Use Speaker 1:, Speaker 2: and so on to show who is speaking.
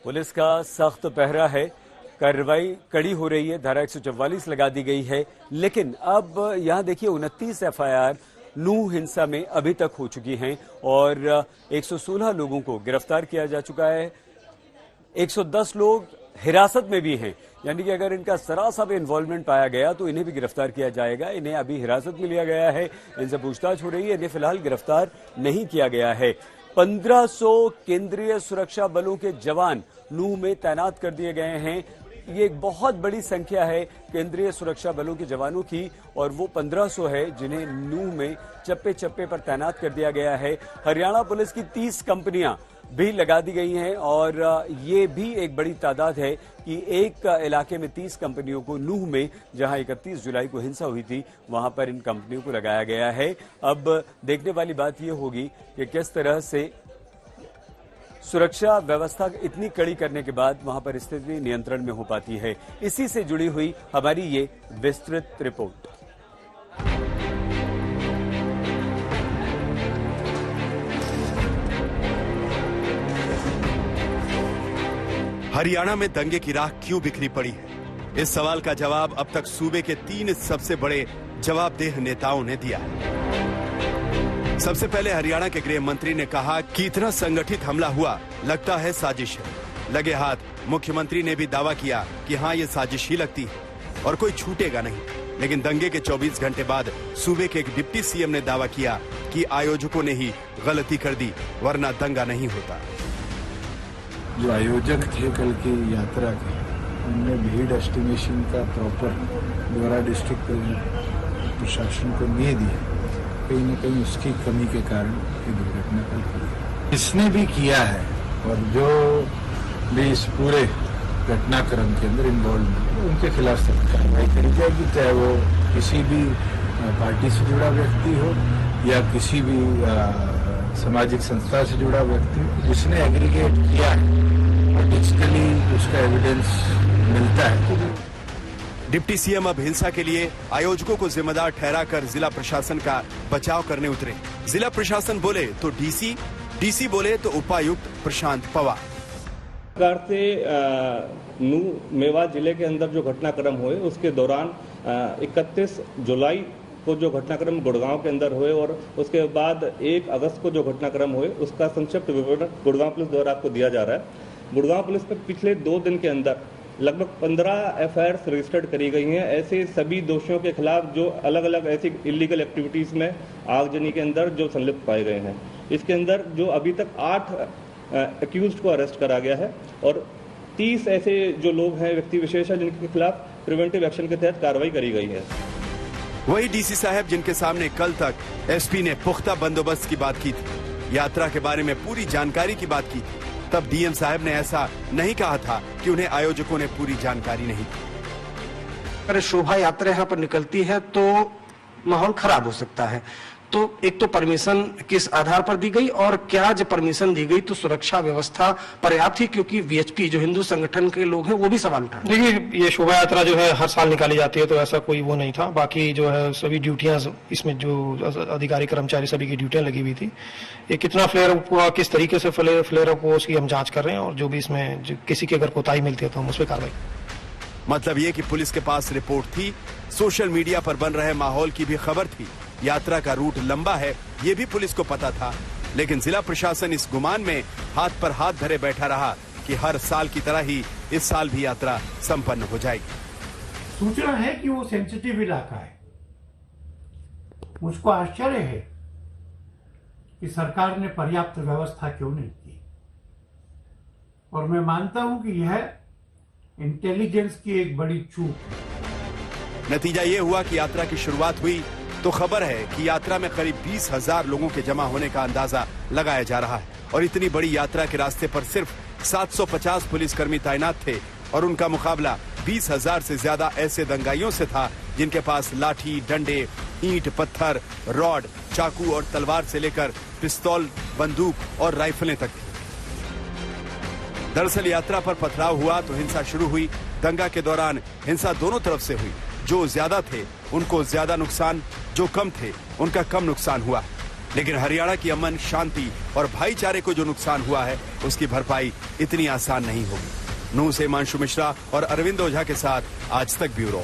Speaker 1: Police का सख्त पहरा है, कार्रवाई कड़ी हो रही है, धारा 144 लगा दी गई है। लेकिन अब यहां देखिए 29 एफआईआर नूह हिंसा में अभी तक हो चुकी हैं और 116 लोगों को गिरफ्तार किया जा चुका है। 110 लोग हिरासत में भी हैं, यानी कि अगर इनका सरासर भी इन्वॉल्वमेंट पाया गया तो इन्हें भी गिरफ्तार किया जाएगा। इन्हें अभी हिरासत में लिया गया है, इनसे पूछताछ हो रही है, इन्हें फिलहाल गिरफ्तार नहीं किया गया है। 1500 केंद्रीय सुरक्षा बलों के जवान नूह में तैनात कर दिए गए हैं। ये एक बहुत बड़ी संख्या है केंद्रीय सुरक्षा बलों के जवानों की, और वो 1500 है जिन्हें नूह में चप्पे चप्पे पर तैनात कर दिया गया है। हरियाणा पुलिस की 30 कंपनियां भी लगा दी गई हैं और ये भी एक बड़ी तादाद है कि एक इलाके में 30 कंपनियों को नूह में, जहां 31 जुलाई को हिंसा हुई थी, वहां पर इन कंपनियों को लगाया गया है। अब देखने वाली बात यह होगी कि किस तरह से सुरक्षा व्यवस्था इतनी कड़ी करने के बाद वहां पर स्थिति नियंत्रण में हो पाती है। इसी से जुड़ी हुई हमारी ये विस्तृत रिपोर्ट।
Speaker 2: हरियाणा में दंगे की राख क्यों बिखरी पड़ी है? इस सवाल का जवाब अब तक सूबे के 3 सबसे बड़े जवाबदेह नेताओं ने दिया है। सबसे पहले हरियाणा के गृह मंत्री ने कहा कि इतना संगठित हमला हुआ, लगता है साजिश है। लगे हाथ मुख्यमंत्री ने भी दावा किया कि हाँ, ये साजिश ही लगती है और कोई छूटेगा नहीं। लेकिन दंगे के 24 घंटे बाद सूबे के एक डिप्टी सीएम ने दावा किया कि आयोजकों ने ही गलती कर दी, वरना दंगा नहीं होता।
Speaker 3: जो आयोजक थे कल की यात्रा के, उनने भीड़ एस्टिमेशन का प्रॉपर द्वारा डिस्ट्रिक्ट प्रशासन को नहीं दिया। कहीं न कहीं उसकी कमी के कारण ये दुर्घटना कल हुई। इसने भी किया है और जो भी इस पूरे घटनाक्रम के अंदर इन्वॉल्व है, उनके खिलाफ सख्त कार्रवाई करी जाएगी, चाहे वो किसी भी पार्टी से जुड़ा व्यक्ति हो या किसी भी सामाजिक संस्था से जुड़ा व्यक्ति हो, जिसने एग्रीगेट किया है और डिजिटली उसका एविडेंस मिलता है।
Speaker 2: डिप्टी सीएम अब हिंसा के लिए आयोजकों को जिम्मेदार ठहराकर जिला प्रशासन का बचाव करने उतरे। जिला प्रशासन बोले तो डीसी बोले तो उपायुक्त प्रशांत पवार।
Speaker 4: प्रकार से नूह मेवात जिले के अंदर जो घटनाक्रम हुए उसके दौरान 31 जुलाई को जो घटनाक्रम गुड़गांव के अंदर हुए और उसके बाद 1 अगस्त को जो घटनाक्रम हुए उसका संक्षिप्त विवरण गुड़गांव पुलिस द्वारा आपको दिया जा रहा है। गुड़गांव पुलिस पर पिछले 2 दिन के अंदर लगभग 15 एफआईआर रजिस्टर्ड करी गई हैं ऐसे सभी दोषियों के खिलाफ जो अलग अलग ऐसी इलीगल एक्टिविटीज में आगजनी के अंदर जो संलिप्त पाए गए हैं। इसके अंदर जो अभी तक 8 अक्यूज्ड को अरेस्ट करा गया है और 30 ऐसे जो लोग हैं, व्यक्ति विशेष हैं, जिनके खिलाफ प्रिवेंटिव एक्शन के तहत कार्रवाई करी गई है।
Speaker 2: वही डीसी साहब जिनके सामने कल तक एसपी ने पुख्ता बंदोबस्त की बात की थी, यात्रा के बारे में पूरी जानकारी की बात की थी, तब डीएम साहब ने ऐसा नहीं कहा था कि उन्हें आयोजकों ने पूरी जानकारी नहीं दी।
Speaker 5: अगर शोभा यात्रा यहाँ पर निकलती है तो माहौल खराब हो सकता है, तो एक तो परमिशन किस आधार पर दी गई और क्या जब परमिशन दी गई तो सुरक्षा व्यवस्था पर्याप्त थी, क्योंकि वीएचपी जो हिंदू संगठन के लोग हैं वो भी सवाल उठा।
Speaker 6: देखिए, ये शोभा यात्रा जो है हर साल निकाली जाती है, तो ऐसा कोई वो नहीं था। बाकी जो है सभी ड्यूटियां, इसमें जो अधिकारी कर्मचारी सभी की ड्यूटियां लगी हुई थी। ये कितना फ्लेयर अप हुआ, किस तरीके से फ्लेयर अप हुआ, उसकी हम जांच कर रहे हैं और जो भी इसमें किसी की अगर कोताही मिलती है तो हम उस पर कार्रवाई।
Speaker 2: मतलब ये कि पुलिस के पास रिपोर्ट थी, सोशल मीडिया पर बन रहे माहौल की भी खबर थी, यात्रा का रूट लंबा है ये भी पुलिस को पता था, लेकिन जिला प्रशासन इस गुमान में हाथ पर हाथ धरे बैठा रहा कि हर साल की तरह ही इस साल भी यात्रा संपन्न हो जाएगी।
Speaker 7: सूचना है कि वो सेंसिटिव इलाका है। मुझको आश्चर्य है कि सरकार ने पर्याप्त व्यवस्था क्यों नहीं की, और मैं मानता हूं कि यह इंटेलिजेंस की एक बड़ी चूक है।
Speaker 2: नतीजा ये हुआ कि यात्रा की शुरुआत हुई तो खबर है कि यात्रा में करीब 20,000 लोगों के जमा होने का अंदाजा लगाया जा रहा है, और इतनी बड़ी यात्रा के रास्ते पर सिर्फ 750 पुलिसकर्मी तैनात थे और उनका मुकाबला 20,000 से ज्यादा ऐसे दंगाइयों से था जिनके पास लाठी, डंडे, ईंट, पत्थर, रॉड, चाकू और तलवार से लेकर पिस्तौल, बंदूक और राइफलें तक थी। दरअसल यात्रा पर पथराव हुआ तो हिंसा शुरू हुई। दंगा के दौरान हिंसा दोनों तरफ से हुई। जो ज्यादा थे उनको ज्यादा नुकसान, जो कम थे उनका कम नुकसान हुआ। लेकिन हरियाणा की अमन, शांति और भाईचारे को जो नुकसान हुआ है उसकी भरपाई इतनी आसान नहीं होगी। नूंह से हिमांशु मिश्रा और अरविंद ओझा के साथ आज तक ब्यूरो।